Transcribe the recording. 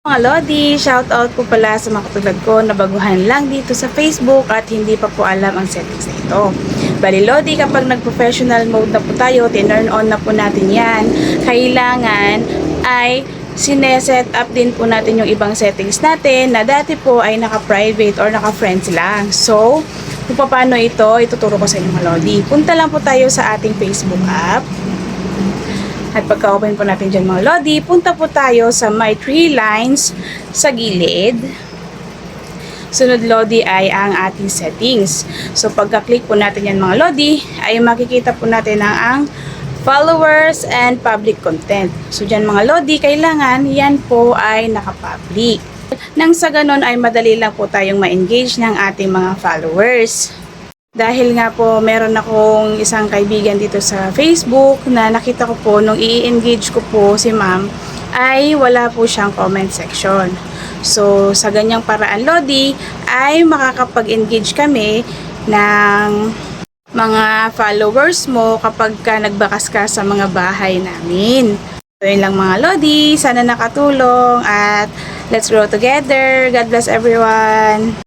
Mga Lodi, shoutout po pala sa mga katulad ko na baguhan lang dito sa Facebook at hindi pa po alam ang settings na ito. Bali Lodi, kapag nag-professional mode na po tayo, tinurn on na po natin yan. Kailangan ay sineset up din po natin yung ibang settings natin na dati po ay naka-private or naka-friends lang. So, kung paano ito, ituturo ko sa inyo mga Lodi. Punta lang po tayo sa ating Facebook app. At pagka-open po natin dyan mga Lodi, punta po tayo sa my 3 lines sa gilid. Sunod Lodi ay ang ating settings. So pagka-click po natin yan mga Lodi, ay makikita po natin ang followers and public content. So dyan mga Lodi, kailangan yan po ay naka-public. Nang sa ganon ay madali lang po tayong ma-engage ng ating mga followers. Dahil nga po meron akong isang kaibigan dito sa Facebook na nakita ko po nung i-engage ko po si ma'am ay wala po siyang comment section. So sa ganyang paraan Lodi ay makakapag-engage kami ng mga followers mo kapag ka nagbakas ka sa mga bahay namin. So yun lang mga Lodi, sana nakatulong at let's grow together. God bless everyone!